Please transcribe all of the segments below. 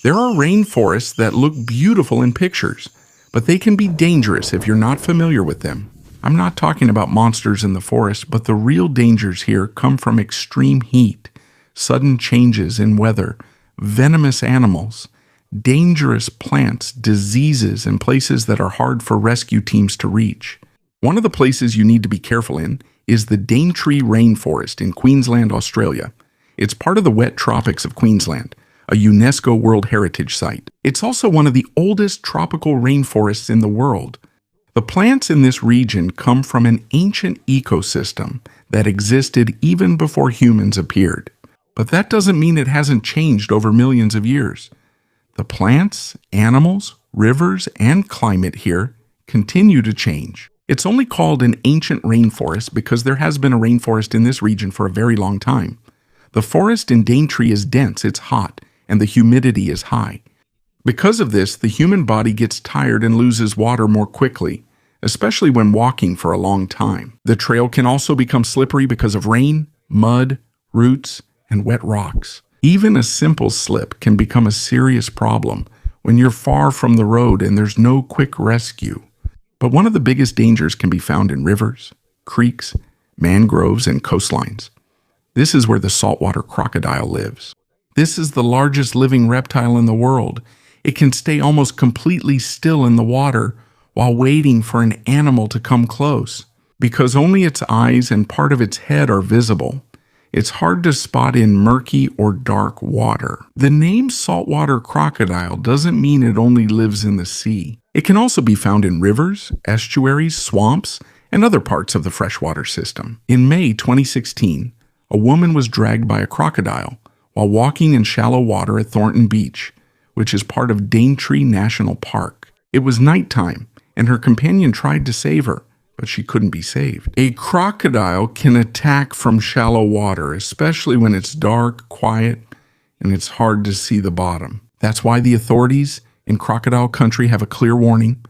There are rainforests that look beautiful in pictures, but they can be dangerous if you're not familiar with them. I'm not talking about monsters in the forest, but the real dangers here come from extreme heat, sudden changes in weather, venomous animals, dangerous plants, diseases, and places that are hard for rescue teams to reach. One of the places you need to be careful in is the Daintree Rainforest in Queensland, Australia. It's part of the wet tropics of Queensland, a UNESCO World Heritage Site. It's also one of the oldest tropical rainforests in the world. The plants in this region come from an ancient ecosystem that existed even before humans appeared. But that doesn't mean it hasn't changed over millions of years. The plants, animals, rivers, and climate here continue to change. It's only called an ancient rainforest because there has been a rainforest in this region for a very long time. The forest in Daintree is dense, it's hot, and the humidity is high. Because of this, the human body gets tired and loses water more quickly, especially when walking for a long time. The trail can also become slippery because of rain, mud, roots, and wet rocks. Even a simple slip can become a serious problem when you're far from the road and there's no quick rescue. But one of the biggest dangers can be found in rivers, creeks, mangroves, and coastlines. This is where the saltwater crocodile lives. This is the largest living reptile in the world. It can stay almost completely still in the water while waiting for an animal to come close. Because only its eyes and part of its head are visible, it's hard to spot in murky or dark water. The name saltwater crocodile doesn't mean it only lives in the sea. It can also be found in rivers, estuaries, swamps, and other parts of the freshwater system. In May 2016, a woman was dragged by a crocodile while walking in shallow water at Thornton Beach, which is part of Daintree National Park. It was nighttime, and her companion tried to save her, but she couldn't be saved. A crocodile can attack from shallow water, especially when it's dark, quiet, and it's hard to see the bottom. That's why the authorities in crocodile country have a clear warning.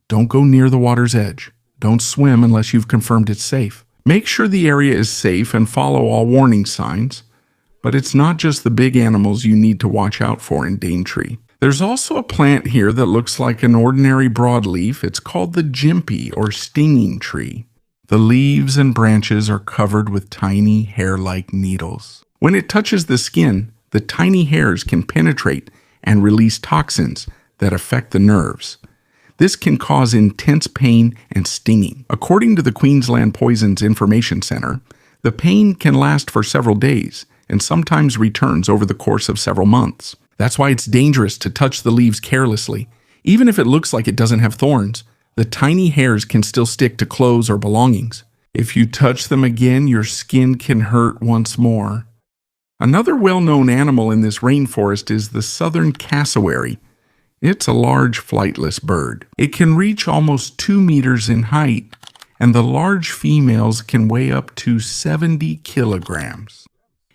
Don't go near the water's edge. Don't swim unless you've confirmed it's safe. Make sure the area is safe and follow all warning signs. But it's not just the big animals you need to watch out for in Daintree. There's also a plant here that looks like an ordinary broadleaf. It's called the gympie or stinging tree. The leaves and branches are covered with tiny hair-like needles. When it touches the skin, the tiny hairs can penetrate and release toxins that affect the nerves. This can cause intense pain and stinging. According to the Queensland Poisons Information Centre, the pain can last for several days and sometimes returns over the course of several months. That's why it's dangerous to touch the leaves carelessly. Even if it looks like it doesn't have thorns, the tiny hairs can still stick to clothes or belongings. If you touch them again, your skin can hurt once more. Another well-known animal in this rainforest is the southern cassowary. It's a large flightless bird. It can reach almost 2 meters in height, and the large females can weigh up to 70 kilograms.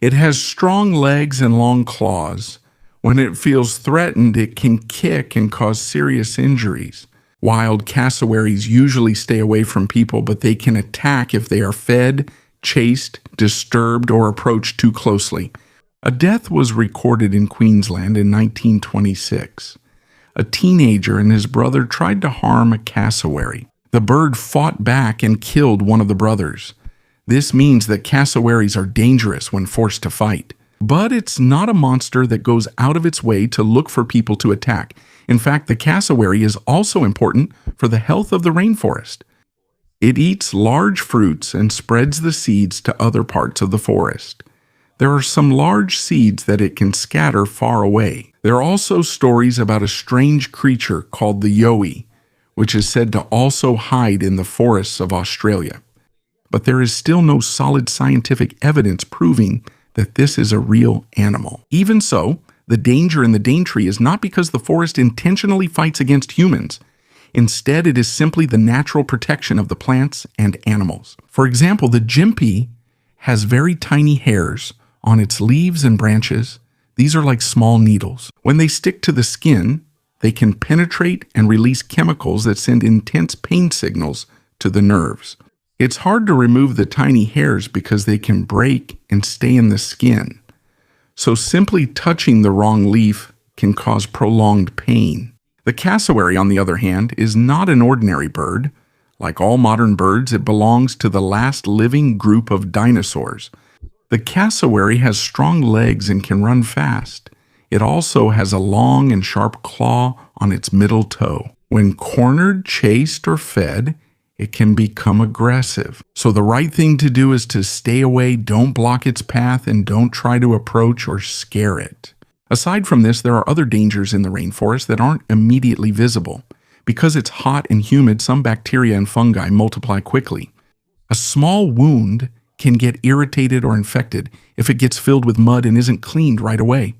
It has strong legs and long claws. When it feels threatened, it can kick and cause serious injuries. Wild cassowaries usually stay away from people, but they can attack if they are fed, chased, disturbed, or approached too closely. A death was recorded in Queensland in 1926. A teenager and his brother tried to harm a cassowary. The bird fought back and killed one of the brothers. This means that cassowaries are dangerous when forced to fight. But it's not a monster that goes out of its way to look for people to attack. In fact, the cassowary is also important for the health of the rainforest. It eats large fruits and spreads the seeds to other parts of the forest. There are some large seeds that it can scatter far away. There are also stories about a strange creature called the yowie, which is said to also hide in the forests of Australia. But there is still no solid scientific evidence proving that this is a real animal. Even so, the danger in the Daintree is not because the forest intentionally fights against humans. Instead, it is simply the natural protection of the plants and animals. For example, the gympie has very tiny hairs on its leaves and branches. These are like small needles. When they stick to the skin, they can penetrate and release chemicals that send intense pain signals to the nerves. It's hard to remove the tiny hairs because they can break and stay in the skin. So simply touching the wrong leaf can cause prolonged pain. The cassowary, on the other hand, is not an ordinary bird. Like all modern birds, it belongs to the last living group of dinosaurs. The cassowary has strong legs and can run fast. It also has a long and sharp claw on its middle toe. When cornered, chased, or fed, it can become aggressive. So the right thing to do is to stay away, don't block its path, and don't try to approach or scare it. Aside from this, there are other dangers in the rainforest that aren't immediately visible. Because it's hot and humid, some bacteria and fungi multiply quickly. A small wound can get irritated or infected if it gets filled with mud and isn't cleaned right away.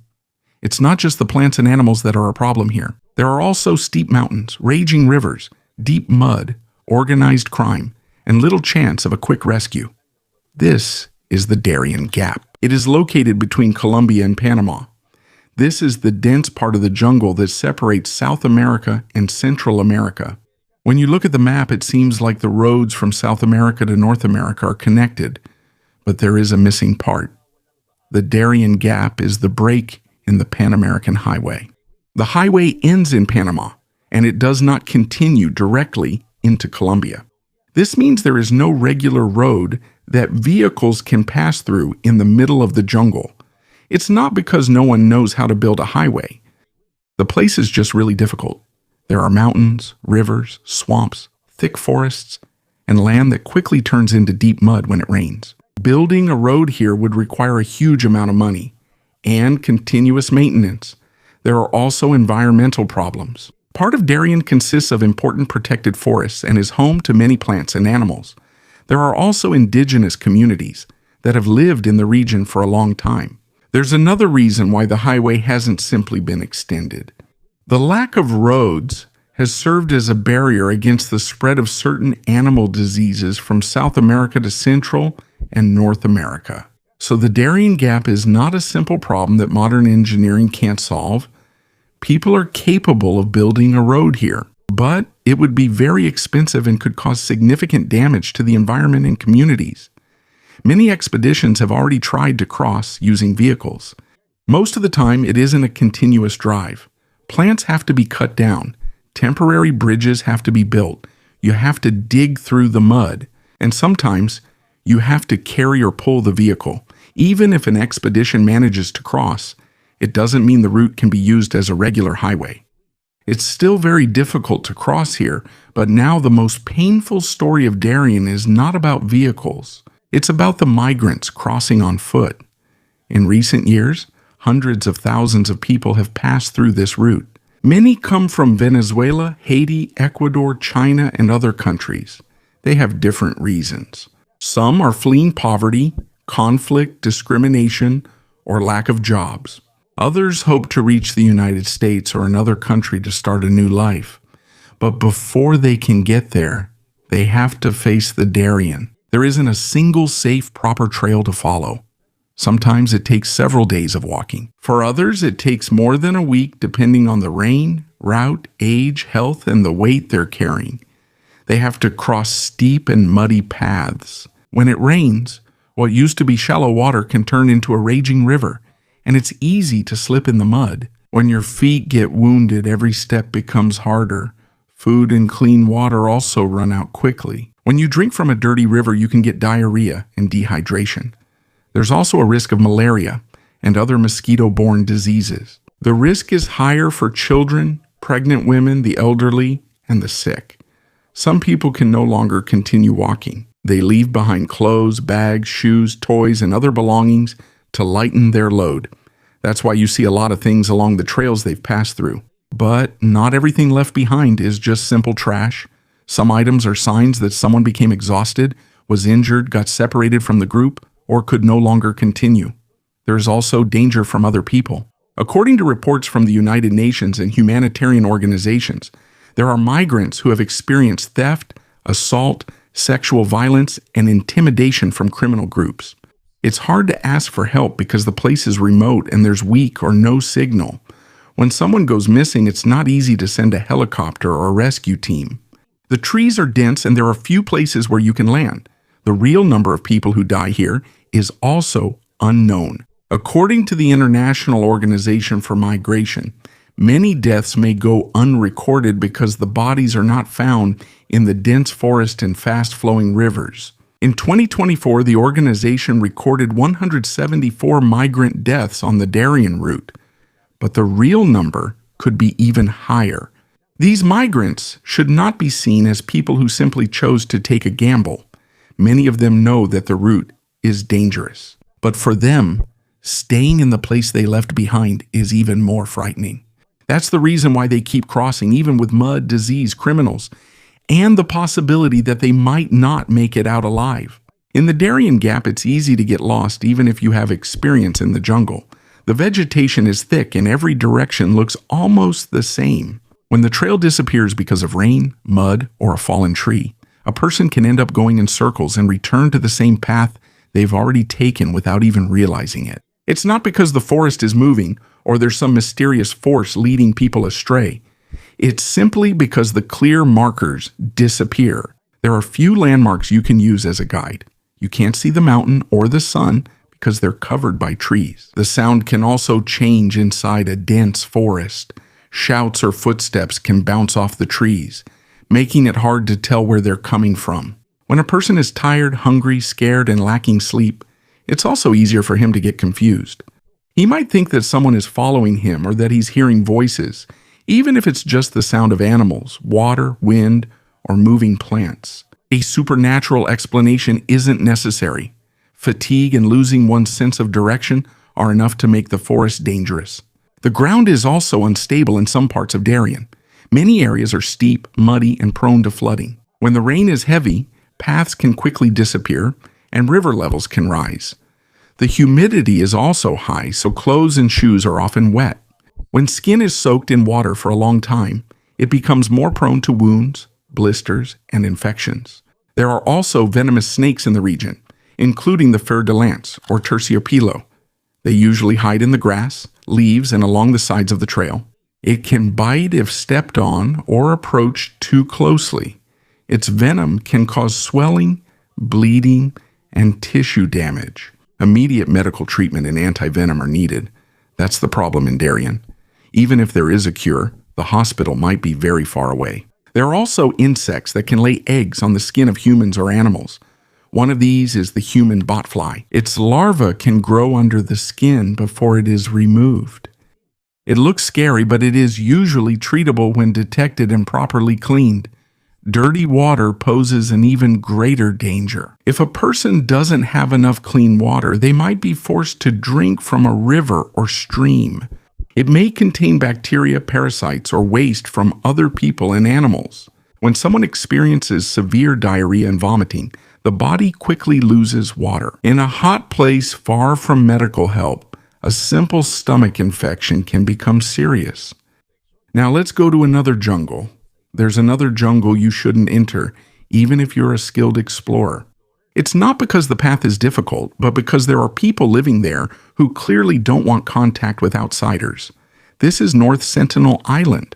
It's not just the plants and animals that are a problem here. There are also steep mountains, raging rivers, deep mud, organized crime, and little chance of a quick rescue. This is the Darién Gap. It is located between Colombia and Panama. This is the dense part of the jungle that separates South America and Central America. When you look at the map, it seems like the roads from South America to North America are connected, but there is a missing part. The Darién Gap is the break in the Pan-American Highway. The highway ends in Panama, and it does not continue directly into Colombia. This means there is no regular road that vehicles can pass through in the middle of the jungle. It's not because no one knows how to build a highway. The place is just really difficult. There are mountains, rivers, swamps, thick forests, and land that quickly turns into deep mud when it rains. Building a road here would require a huge amount of money and continuous maintenance. There are also environmental problems. Part of Darién consists of important protected forests and is home to many plants and animals. There are also indigenous communities that have lived in the region for a long time. There's another reason why the highway hasn't simply been extended. The lack of roads has served as a barrier against the spread of certain animal diseases from South America to Central and North America. So the Darién Gap is not a simple problem that modern engineering can't solve. People are capable of building a road here, but it would be very expensive and could cause significant damage to the environment and communities. Many expeditions have already tried to cross using vehicles. Most of the time, it isn't a continuous drive. Plants have to be cut down. Temporary bridges have to be built. You have to dig through the mud. And sometimes, you have to carry or pull the vehicle. Even if an expedition manages to cross, it doesn't mean the route can be used as a regular highway. It's still very difficult to cross here, but now the most painful story of Darién is not about vehicles. It's about the migrants crossing on foot. In recent years, hundreds of thousands of people have passed through this route. Many come from Venezuela, Haiti, Ecuador, China, and other countries. They have different reasons. Some are fleeing poverty, conflict, discrimination, or lack of jobs. Others hope to reach the United States or another country to start a new life. But before they can get there, they have to face the Darién. There isn't a single safe, proper trail to follow. Sometimes it takes several days of walking. For others, it takes more than a week depending on the rain, route, age, health, and the weight they're carrying. They have to cross steep and muddy paths. When it rains, what used to be shallow water can turn into a raging river, and it's easy to slip in the mud. When your feet get wounded, every step becomes harder. Food and clean water also run out quickly. When you drink from a dirty river, you can get diarrhea and dehydration. There's also a risk of malaria and other mosquito-borne diseases. The risk is higher for children, pregnant women, the elderly, and the sick. Some people can no longer continue walking. They leave behind clothes, bags, shoes, toys, and other belongings to lighten their load. That's why you see a lot of things along the trails they've passed through. But not everything left behind is just simple trash. Some items are signs that someone became exhausted, was injured, got separated from the group, or could no longer continue. There is also danger from other people. According to reports from the United Nations and humanitarian organizations, there are migrants who have experienced theft, assault, sexual violence, and intimidation from criminal groups. It's hard to ask for help because the place is remote and there's weak or no signal. When someone goes missing, it's not easy to send a helicopter or a rescue team. The trees are dense and there are few places where you can land. The real number of people who die here is also unknown. According to the International Organization for Migration, Many deaths may go unrecorded because the bodies are not found in the dense forest and fast-flowing rivers. In 2024, the organization recorded 174 migrant deaths on the Darién route, but the real number could be even higher. These migrants should not be seen as people who simply chose to take a gamble. Many of them know that the route is dangerous, but for them, staying in the place they left behind is even more frightening. That's the reason why they keep crossing, even with mud, disease, criminals, and the possibility that they might not make it out alive. In the Darién Gap, it's easy to get lost even if you have experience in the jungle. The vegetation is thick and every direction looks almost the same. When the trail disappears because of rain, mud, or a fallen tree, a person can end up going in circles and return to the same path they've already taken without even realizing it. It's not because the forest is moving or there's some mysterious force leading people astray. It's simply because the clear markers disappear. There are few landmarks you can use as a guide. You can't see the mountain or the sun because they're covered by trees. The sound can also change inside a dense forest. Shouts or footsteps can bounce off the trees, making it hard to tell where they're coming from. When a person is tired, hungry, scared, and lacking sleep, it's also easier for him to get confused. He might think that someone is following him or that he's hearing voices, even if it's just the sound of animals, water, wind, or moving plants. A supernatural explanation isn't necessary. Fatigue and losing one's sense of direction are enough to make the forest dangerous. The ground is also unstable in some parts of Darién. Many areas are steep, muddy, and prone to flooding. When the rain is heavy, paths can quickly disappear, and river levels can rise. The humidity is also high, so clothes and shoes are often wet. When skin is soaked in water for a long time, it becomes more prone to wounds, blisters, and infections. There are also venomous snakes in the region, including the fer de lance, or terciopelo. They usually hide in the grass, leaves, and along the sides of the trail. It can bite if stepped on or approached too closely. Its venom can cause swelling, bleeding, and tissue damage. Immediate medical treatment and anti-venom are needed. That's the problem in Darién. Even if there is a cure, the hospital might be very far away. There are also insects that can lay eggs on the skin of humans or animals. One of these is the human botfly. Its larva can grow under the skin before it is removed. It looks scary, but it is usually treatable when detected and properly cleaned. Dirty water poses an even greater danger. If a person doesn't have enough clean water, they might be forced to drink from a river or stream. It may contain bacteria, parasites, or waste from other people and animals. When someone experiences severe diarrhea and vomiting, the body quickly loses water. In a hot place far from medical help, a simple stomach infection can become serious. Now let's go to another jungle. There's another jungle you shouldn't enter, even if you're a skilled explorer. It's not because the path is difficult, but because there are people living there who clearly don't want contact with outsiders. This is North Sentinel Island.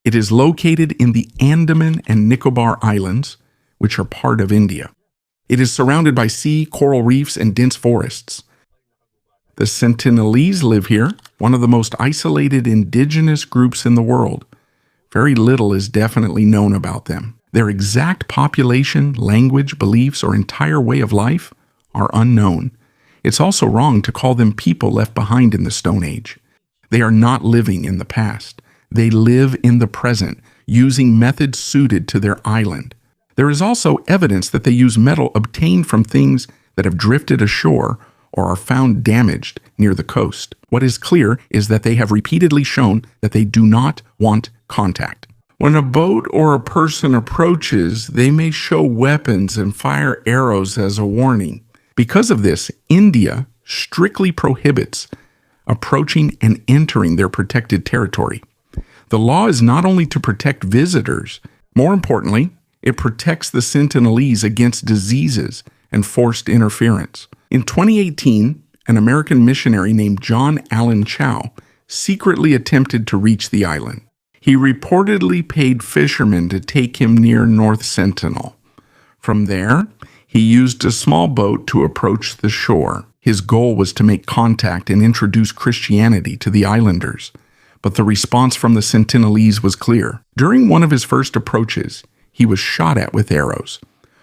It is located in the Andaman and Nicobar Islands, which are part of India. It is surrounded by sea, coral reefs, and dense forests. The Sentinelese live here, one of the most isolated indigenous groups in the world. Very little is definitely known about them. Their exact population, language, beliefs, or entire way of life are unknown. It's also wrong to call them people left behind in the Stone Age. They are not living in the past. They live in the present, using methods suited to their island. There is also evidence that they use metal obtained from things that have drifted ashore or are found damaged near the coast. What is clear is that they have repeatedly shown that they do not want contact. When a boat or a person approaches, they may show weapons and fire arrows as a warning. Because of this, India strictly prohibits approaching and entering their protected territory. The law is not only to protect visitors, more importantly, it protects the Sentinelese against diseases and forced interference. In 2018, an American missionary named John Allen Chow secretly attempted to reach the island. He reportedly paid fishermen to take him near North Sentinel. From there, he used a small boat to approach the shore. His goal was to make contact and introduce Christianity to the islanders. But the response from the Sentinelese was clear. During one of his first approaches, he was shot at with arrows.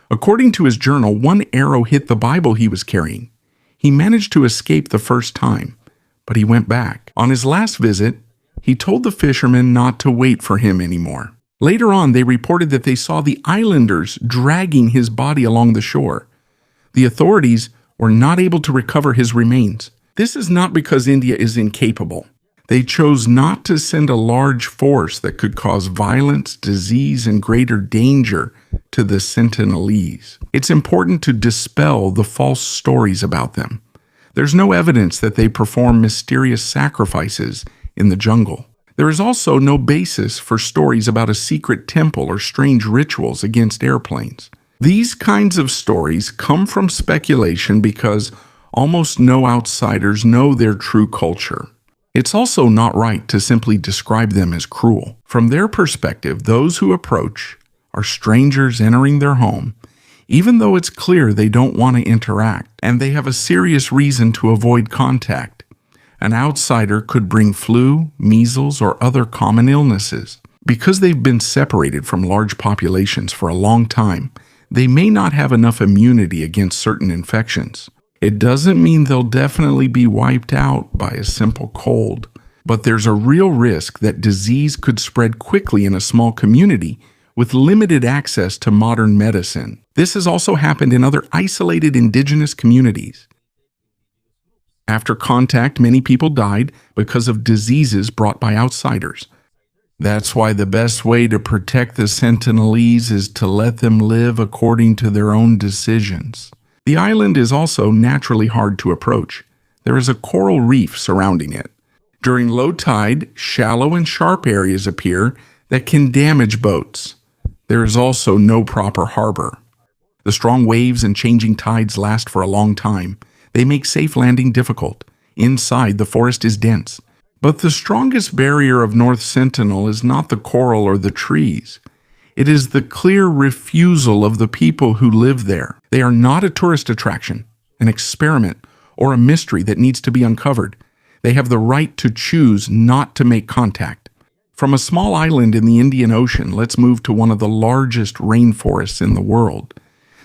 According to his journal, one arrow hit the Bible he was carrying. He managed to escape the first time, but he went back. On his last visit, he told the fishermen not to wait for him anymore. Later on, they reported that they saw the islanders dragging his body along the shore. The authorities were not able to recover his remains. This is not because India is incapable. They chose not to send a large force that could cause violence, disease, and greater danger to the Sentinelese. It's important to dispel the false stories about them. There's no evidence that they perform mysterious sacrifices in the jungle. There is also no basis for stories about a secret temple or strange rituals against airplanes. These kinds of stories come from speculation because almost no outsiders know their true culture. It's also not right to simply describe them as cruel. From their perspective, those who approach are strangers entering their home, even though it's clear they don't want to interact and they have a serious reason to avoid contact. An outsider could bring flu, measles, or other common illnesses. Because they've been separated from large populations for a long time, they may not have enough immunity against certain infections. It doesn't mean they'll definitely be wiped out by a simple cold, but there's a real risk that disease could spread quickly in a small community with limited access to modern medicine. This has also happened in other isolated indigenous communities. After contact, many people died because of diseases brought by outsiders. That's why the best way to protect the Sentinelese is to let them live according to their own decisions. The island is also naturally hard to approach. There is a coral reef surrounding it. During low tide, shallow and sharp areas appear that can damage boats. There is also no proper harbor. The strong waves and changing tides last for a long time. They make safe landing difficult. Inside, the forest is dense. But the strongest barrier of North Sentinel is not the coral or the trees. It is the clear refusal of the people who live there. They are not a tourist attraction, an experiment, or a mystery that needs to be uncovered. They have the right to choose not to make contact. From a small island in the Indian Ocean, let's move to one of the largest rainforests in the world.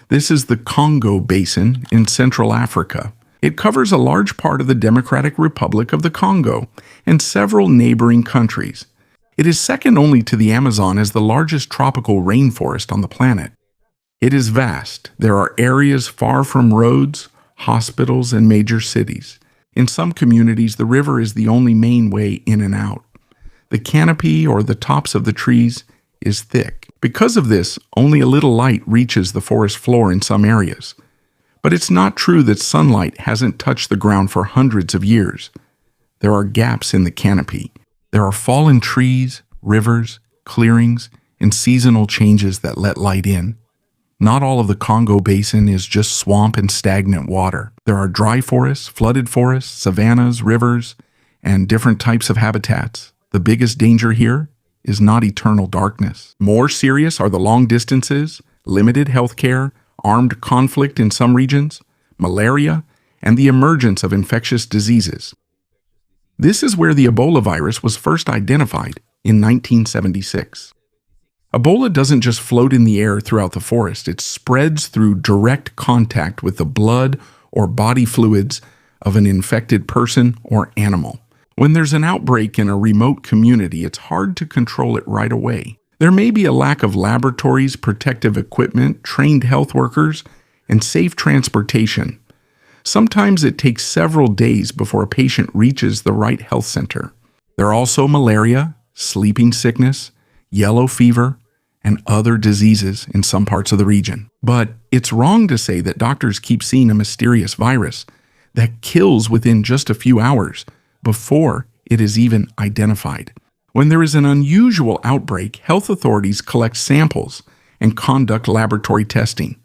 This is the Congo Basin in Central Africa. It covers a large part of the Democratic Republic of the Congo and several neighboring countries. It is second only to the Amazon as the largest tropical rainforest on the planet. It is vast. There are areas far from roads, hospitals, and major cities. In some communities, the river is the only main way in and out. The canopy or the tops of the trees is thick. Because of this, only a little light reaches the forest floor in some areas. But it's not true that sunlight hasn't touched the ground for hundreds of years. There are gaps in the canopy. There are fallen trees, rivers, clearings, and seasonal changes that let light in. Not all of the Congo Basin is just swamp and stagnant water. There are dry forests, flooded forests, savannas, rivers, and different types of habitats. The biggest danger here is not eternal darkness. More serious are the long distances, limited health care, armed conflict in some regions, malaria, and the emergence of infectious diseases. This is where the Ebola virus was first identified in 1976. Ebola doesn't just float in the air throughout the forest, it spreads through direct contact with the blood or body fluids of an infected person or animal. When there's an outbreak in a remote community, it's hard to control it right away. There may be a lack of laboratories, protective equipment, trained health workers, and safe transportation. Sometimes it takes several days before a patient reaches the right health center. There are also malaria, sleeping sickness, yellow fever, and other diseases in some parts of the region. But it's wrong to say that doctors keep seeing a mysterious virus that kills within just a few hours before it is even identified. When there is an unusual outbreak, health authorities collect samples and conduct laboratory testing.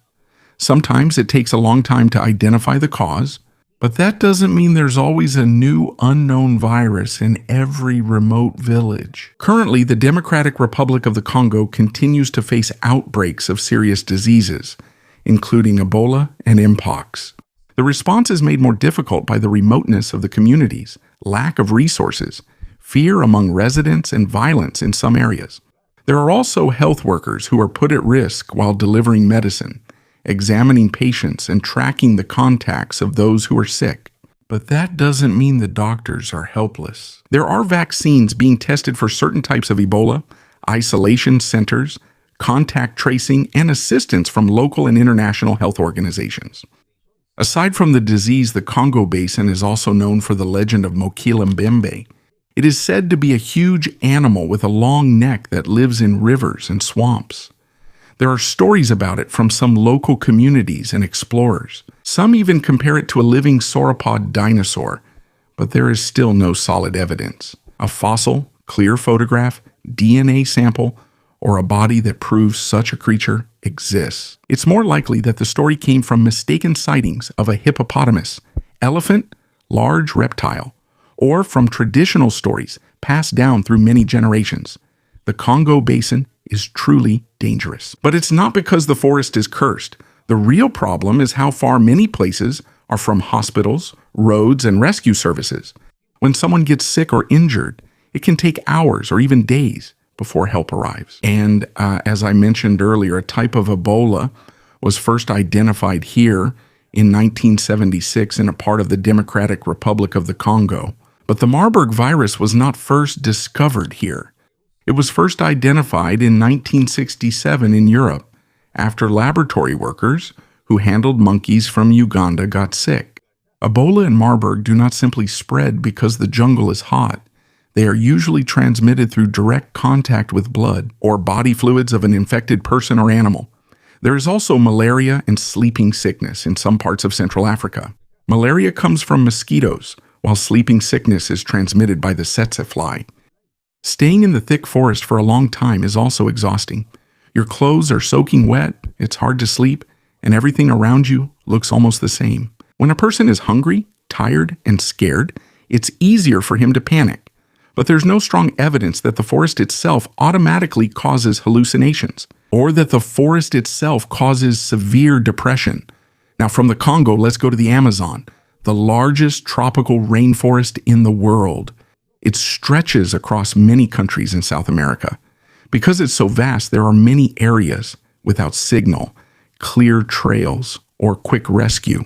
Sometimes it takes a long time to identify the cause, but that doesn't mean there's always a new unknown virus in every remote village. Currently, the Democratic Republic of the Congo continues to face outbreaks of serious diseases, including Ebola and Mpox. The response is made more difficult by the remoteness of the communities, lack of resources, fear among residents, and violence in some areas. There are also health workers who are put at risk while delivering medicine, examining patients, and tracking the contacts of those who are sick. But that doesn't mean the doctors are helpless. There are vaccines being tested for certain types of Ebola, isolation centers, contact tracing, and assistance from local and international health organizations. Aside from the disease, the Congo Basin is also known for the legend of Mokele Mbembe. It is said to be a huge animal with a long neck that lives in rivers and swamps. There are stories about it from some local communities and explorers. Some even compare it to a living sauropod dinosaur, but there is still no solid evidence. A fossil, clear photograph, DNA sample, or a body that proves such a creature exists. It's more likely that the story came from mistaken sightings of a hippopotamus, elephant, large reptile, or from traditional stories passed down through many generations. The Congo Basin is truly dangerous. But it's not because the forest is cursed. The real problem is how far many places are from hospitals, roads, and rescue services. When someone gets sick or injured, it can take hours or even days before help arrives. And as I mentioned earlier, a type of Ebola was first identified here in 1976 in a part of the Democratic Republic of the Congo. But the Marburg virus was not first discovered here. It was first identified in 1967 in Europe after laboratory workers who handled monkeys from Uganda got sick. Ebola and Marburg do not simply spread because the jungle is hot. They are usually transmitted through direct contact with blood or body fluids of an infected person or animal. There is also malaria and sleeping sickness in some parts of Central Africa. Malaria comes from mosquitoes, while sleeping sickness is transmitted by the tsetse fly. Staying in the thick forest for a long time is also exhausting. Your clothes are soaking wet, it's hard to sleep, and everything around you looks almost the same. When a person is hungry, tired, and scared, it's easier for him to panic. But there's no strong evidence that the forest itself automatically causes hallucinations, or that the forest itself causes severe depression. Now, from the Congo, let's go to the Amazon, the largest tropical rainforest in the world. It stretches across many countries in South America. Because it's so vast, there are many areas without signal, clear trails, or quick rescue.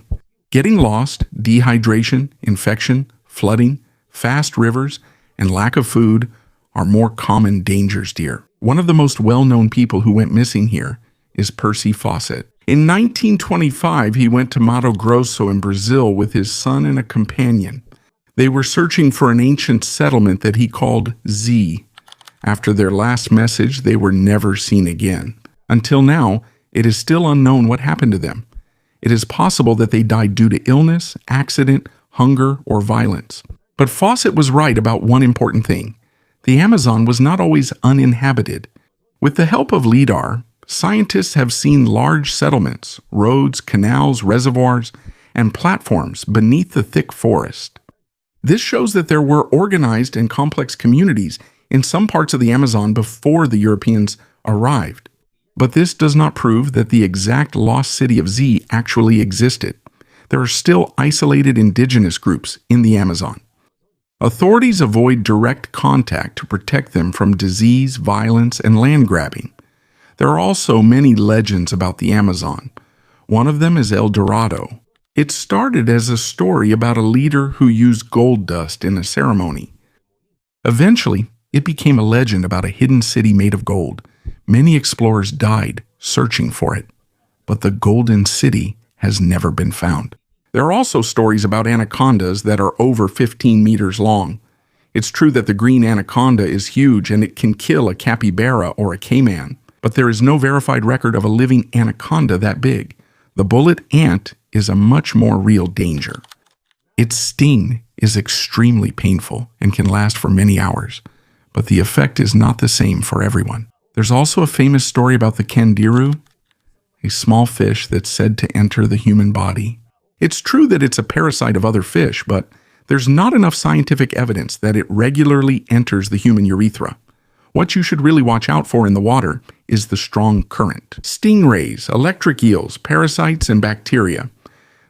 Getting lost, dehydration, infection, flooding, fast rivers, and lack of food are more common dangers here. One of the most well-known people who went missing here is Percy Fawcett. In 1925, he went to Mato Grosso in Brazil with his son and a companion. They were searching for an ancient settlement that he called Z. After their last message, they were never seen again. Until now, it is still unknown what happened to them. It is possible that they died due to illness, accident, hunger, or violence. But Fawcett was right about one important thing. The Amazon was not always uninhabited. With the help of LIDAR, scientists have seen large settlements, roads, canals, reservoirs, and platforms beneath the thick forest. This shows that there were organized and complex communities in some parts of the Amazon before the Europeans arrived. But this does not prove that the exact lost city of Z actually existed. There are still isolated indigenous groups in the Amazon. Authorities avoid direct contact to protect them from disease, violence, and land grabbing. There are also many legends about the Amazon. One of them is El Dorado. It started as a story about a leader who used gold dust in a ceremony. Eventually, it became a legend about a hidden city made of gold. Many explorers died searching for it, but the golden city has never been found. There are also stories about anacondas that are over 15 meters long. It's true that the green anaconda is huge and it can kill a capybara or a caiman, but there is no verified record of a living anaconda that big. The bullet ant is a much more real danger. Its sting is extremely painful and can last for many hours, but the effect is not the same for everyone. There's also a famous story about the candiru, a small fish that's said to enter the human body. It's true that it's a parasite of other fish, but there's not enough scientific evidence that it regularly enters the human urethra. What you should really watch out for in the water is the strong current. Stingrays, electric eels, parasites, and bacteria.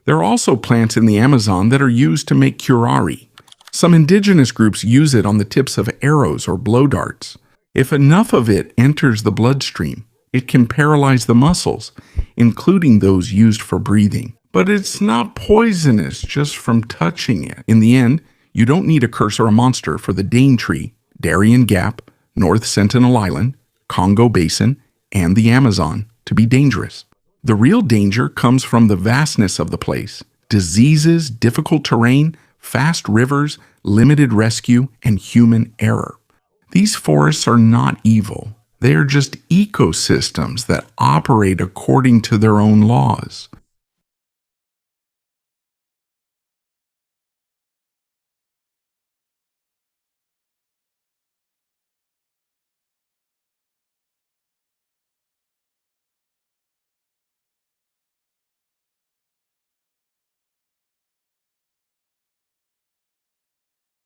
There are also plants in the Amazon that are used to make curare. Some indigenous groups use it on the tips of arrows or blow darts. If enough of it enters the bloodstream, it can paralyze the muscles, including those used for breathing. But it's not poisonous just from touching it. In the end, you don't need a curse or a monster for the Daintree, Darién Gap, North Sentinel Island, Congo Basin, and the Amazon to be dangerous. The real danger comes from the vastness of the place. Diseases, difficult terrain, fast rivers, limited rescue, and human error. These forests are not evil. They are just ecosystems that operate according to their own laws.